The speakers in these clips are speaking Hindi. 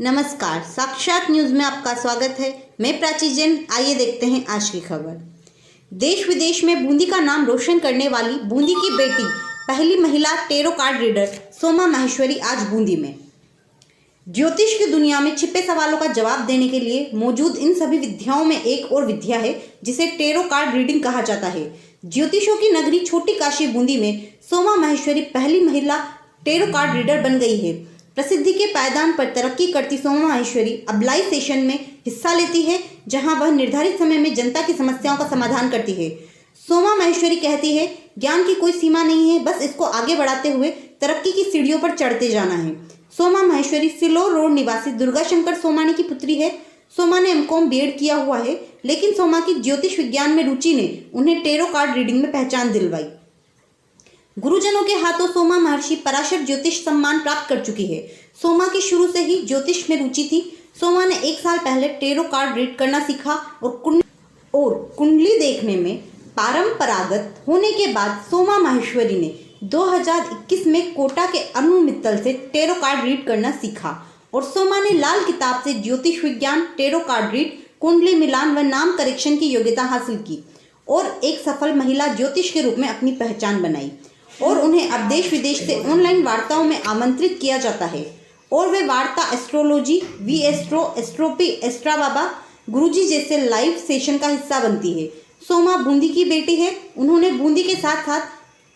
नमस्कार, साक्षात न्यूज में आपका स्वागत है। मैं प्राची जैन। आइए देखते हैं आज की खबर। देश विदेश में बूंदी का नाम रोशन करने वाली बूंदी की बेटी, पहली महिला tarot card reader Soma Maheshwari आज बूंदी में ज्योतिष की दुनिया में छिपे सवालों का जवाब देने के लिए मौजूद इन सभी विद्याओं में एक और विद्या है जिसे टेरो कार्ड रीडिंग कहा जाता है। ज्योतिषों की नगरी छोटी काशी बूंदी में सोमा माहेश्वरी पहली महिला टेरो कार्ड रीडर बन गई है। प्रसिद्धि के पायदान पर तरक्की करती सोमा माहेश्वरी अब लाइव सेशन में हिस्सा लेती है, जहां वह निर्धारित समय में जनता की समस्याओं का समाधान करती है। सोमा माहेश्वरी कहती है, ज्ञान की कोई सीमा नहीं है, बस इसको आगे बढ़ाते हुए तरक्की की सीढ़ियों पर चढ़ते जाना है। सोमा माहेश्वरी सिलोर रोड निवासी दुर्गा शंकर सोमानी की पुत्री है। सोमा ने एमकॉम बीएड किया हुआ है, लेकिन सोमा की ज्योतिष विज्ञान में रुचि ने उन्हें टेरो कार्ड रीडिंग में पहचान दिलवाई। गुरुजनों के हाथों सोमा महर्षि पराशर ज्योतिष सम्मान प्राप्त कर चुकी है। सोमा की शुरू से ही ज्योतिष में रुचि थी। सोमा ने 1 साल पहले टेरो कार्ड रीड करना सीखा और कुंडली देखने में पारंपरागत होने के बाद सोमा माहेश्वरी ने 2021 में कोटा के अनु मित्तल से टेरो कार्ड रीड करना सीखा और सोमा ने लाल किताब से ज्योतिष विज्ञान, टेरो कार्ड रीड, कुंडली मिलान व नाम करेक्शन की योग्यता हासिल की और एक सफल महिला ज्योतिष के रूप में अपनी पहचान बनाई और उन्हें अब देश विदेश से ऑनलाइन वार्ताओं में आमंत्रित किया जाता है और वे वार्ता एस्ट्रोलॉजी, वी एस्ट्रो, एस्ट्रोपी, एस्ट्रा बाबा, गुरुजी जैसे लाइव सेशन का हिस्सा बनती है। सोमा बूंदी की बेटी है। उन्होंने बूंदी के साथ साथ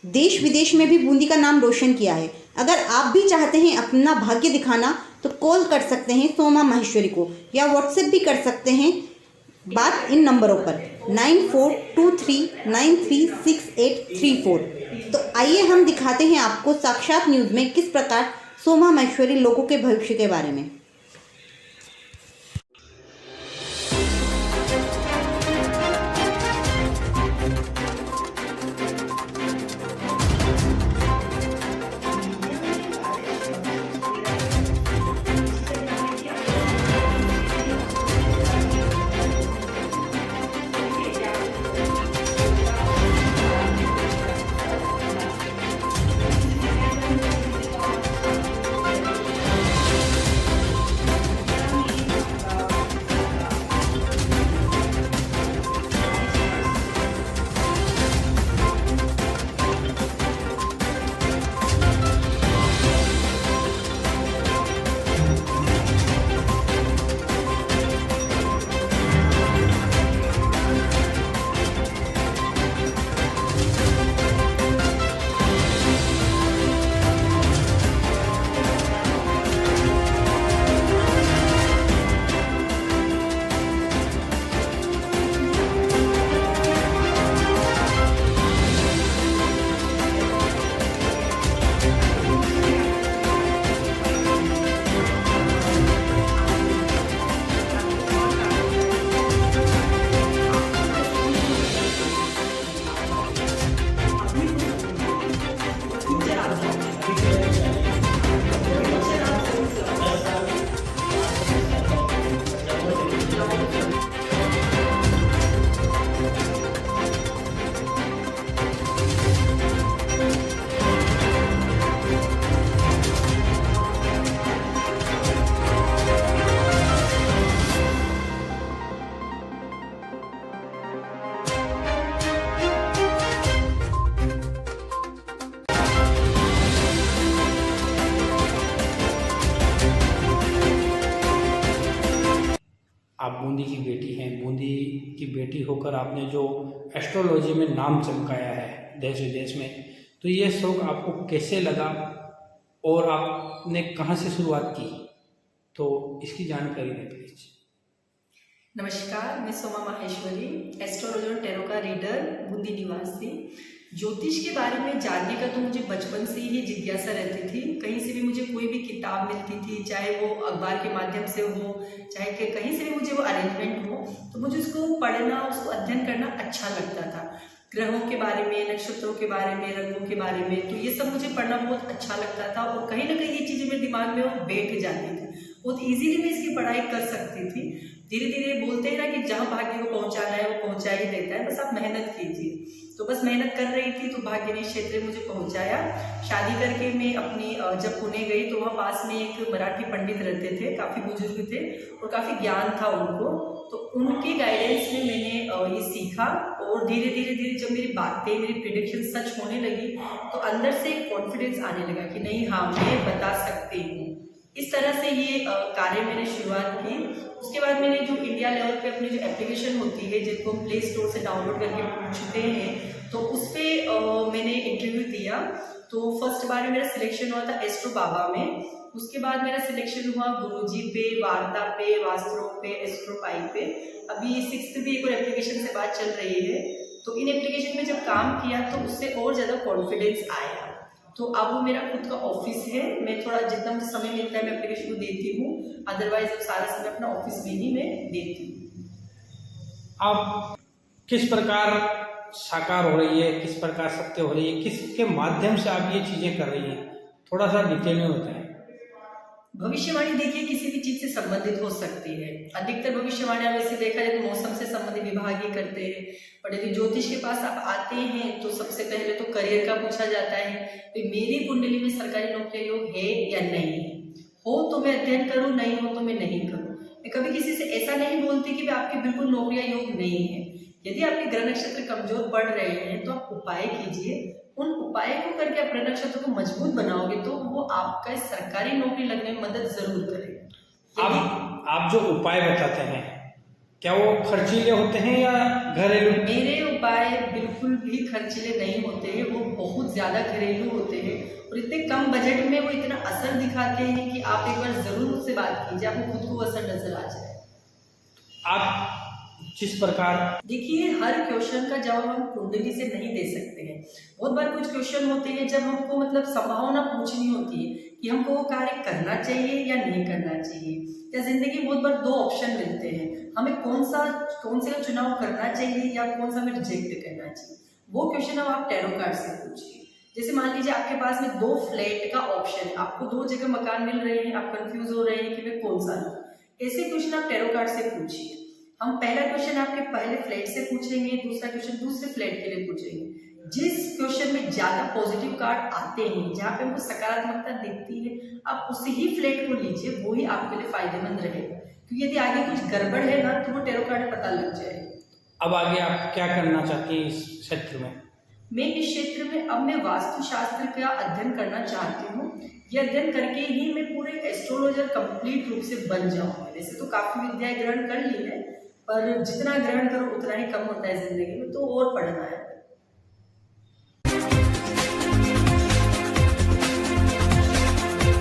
देश विदेश में भी बूंदी का नाम रोशन किया है। अगर आप भी चाहते हैं अपना भाग्य दिखाना तो कॉल कर सकते हैं सोमा माहेश्वरी को या व्हाट्सएप भी कर सकते हैं बात इन नंबरों पर 9423936834। तो आइए हम दिखाते हैं आपको साक्षात न्यूज में किस प्रकार सोमा माहेश्वरी लोगों के भविष्य के बारे में। आप बूंदी की बेटी हैं। बूंदी की बेटी होकर आपने जो एस्ट्रोलॉजी में नाम चमकाया है देश विदेश में, तो ये शौक आपको कैसे लगा और आपने कहाँ से शुरुआत की, तो इसकी जानकारी दें प्लीज। नमस्कार, मैं सोमा माहेश्वरी, एस्ट्रोलॉजी और टेरो का रीडर, बूंदी निवासी। ज्योतिष के बारे में जानने का तो मुझे बचपन से ही जिज्ञासा रहती थी। कहीं से भी मुझे कोई भी किताब मिलती थी, चाहे वो अखबार के माध्यम से हो, चाहे कि कहीं से भी मुझे वो अरेंजमेंट हो, तो मुझे उसको पढ़ना, उसको अध्ययन करना अच्छा लगता था। ग्रहों के बारे में, नक्षत्रों के बारे में, रंगों के बारे में, तो ये सब मुझे पढ़ना बहुत अच्छा लगता था और कहीं ना कहीं ये चीज़ें मेरे दिमाग में वो बैठ जाती थी। बहुत ईजीली मैं इसकी पढ़ाई कर सकती थी। धीरे धीरे बोलते हैं ना कि जहाँ भाग्य को पहुँचाना है वो पहुँचा ही देता है, बस आप मेहनत कीजिए। तो बस मेहनत कर रही थी तो भाग्य ने इस क्षेत्र में मुझे पहुंचाया। शादी करके मैं अपनी जब पुणे गई तो वहाँ पास में एक मराठी पंडित रहते थे, काफ़ी बुजुर्ग थे और काफ़ी ज्ञान था उनको, तो उनके गाइडेंस में मैंने ये सीखा। और धीरे धीरे जब मेरी बातें, मेरी प्रिडिक्शन सच होने लगी तो अंदर से एक कॉन्फिडेंस आने लगा कि नहीं, हाँ मैं बता सकती हूँ। इस तरह से ये कार्य मैंने शुरुआत की। उसके बाद मैंने जो इंडिया लेवल पे अपनी जो एप्लीकेशन होती है जिनको हम प्ले स्टोर से डाउनलोड करके पूछते हैं, तो उस पर मैंने इंटरव्यू दिया। तो फर्स्ट बार में मेरा सिलेक्शन हुआ था एस्ट्रो बाबा में। उसके बाद मेरा सिलेक्शन हुआ गुरुजी पे, वार्ता पे, वास्त्रो पे, एस्ट्रो पाई पे। अभी 6th भी एक और एप्लीकेशन से बात चल रही है। तो इन एप्लीकेशन में जब काम किया तो उससे और ज़्यादा कॉन्फिडेंस आया। तो अब मेरा खुद का ऑफिस है। मैं थोड़ा जितना मुझे समय मिलता है मैं एप्लीकेशन को देती हूँ, अदरवाइज सारा समय अपना ऑफिस में ही मैं देती हूँ। आप किस प्रकार साकार हो रही है, किस प्रकार सत्य हो रही है, किसके माध्यम से आप ये चीजें कर रही हैं, थोड़ा सा डिटेल में बताएं। भविष्यवाणी देखिए किसी भी चीज से संबंधित हो सकती है। अधिकतर भविष्यवाणियां वैसे देखा जाए तो मौसम से संबंधित विभाग ही करते हैं, पर यदि ज्योतिष के पास आप आते हैं तो सबसे पहले तो करियर का पूछा जाता है कि मेरी कुंडली में सरकारी नौकरी योग है या नहीं है। हो तो मैं अध्ययन करूं, नहीं हो तो मैं नहीं करूं। मैं कभी किसी से ऐसा नहीं बोलती कि आपके बिल्कुल नौकरियां योग नहीं है। यदि आपके ग्रह नक्षत्र कमजोर पड़ रहे हैं तो आप उपाय कीजिए। उन उपाय को करके आप ग्रह नक्षत्र को मजबूत बनाओगे तो वो आपका सरकारी नौकरी लगने में मदद जरूर करेगा। आप जो उपाय बताते हैं क्या वो खर्चीले होते हैं या घरेलू? मेरे उपाय बिल्कुल भी खर्चीले नहीं होते हैं, वो बहुत ज्यादा घरेलू होते हैं और इतने कम बजट में वो इतना असर दिखाते हैं कि आप एक बार जरूर मुझसे बात कीजिए, आपको खुद को असर नजर आ जाए। आप जिस प्रकार देखिए, हर क्वेश्चन का जवाब हम कुंडली से नहीं दे सकते हैं। बहुत बार कुछ क्वेश्चन होते हैं जब हमको मतलब संभावना पूछनी होती है कि हमको वो कार्य करना चाहिए या नहीं करना चाहिए, या जिंदगी बहुत बार 2 ऑप्शन मिलते हैं, हमें कौन से का चुनाव करना चाहिए या कौन सा हमें रिजेक्ट करना चाहिए। वो क्वेश्चन अब आप टैरो कार्ड से पूछिए। जैसे मान लीजिए आपके पास में 2 फ्लैट का ऑप्शन है, आपको 2 जगह मकान मिल रहे हैं, आप कंफ्यूज हो रहे हैं कि मैं कौन सा लूं। ऐसे क्वेश्चन आप टैरो कार्ड से पूछिए। हम पहला क्वेश्चन आपके पहले फ्लैट से पूछेंगे, दूसरा क्वेश्चन दूसरे फ्लैट के लिए पूछेंगे। जिस क्वेश्चन में ज्यादा पॉजिटिव कार्ड आते हैं, जहाँ पे हमको सकारात्मकता दिखती है, आप उसी ही फ्लैट को लीजिए, वो ही आपके लिए फायदेमंद रहेगा। क्योंकि यदि आगे कुछ गड़बड़ है ना तो वो टैरो कार्ड में पता लग जाएगा। अब आगे आप क्या करना चाहती हैं इस क्षेत्र में? मैं इस क्षेत्र में अब मैं वास्तुशास्त्र का अध्ययन करना चाहती हूँ। यह अध्ययन करके ही मैं पूरे एस्ट्रोलॉजर कंप्लीट रूप से बन जाऊंगी। वैसे तो काफी विद्याएं ग्रहण कर ली है, पर जितना ग्रहण करो उतना ही कम होता है जिंदगी में, तो और पढ़ना है।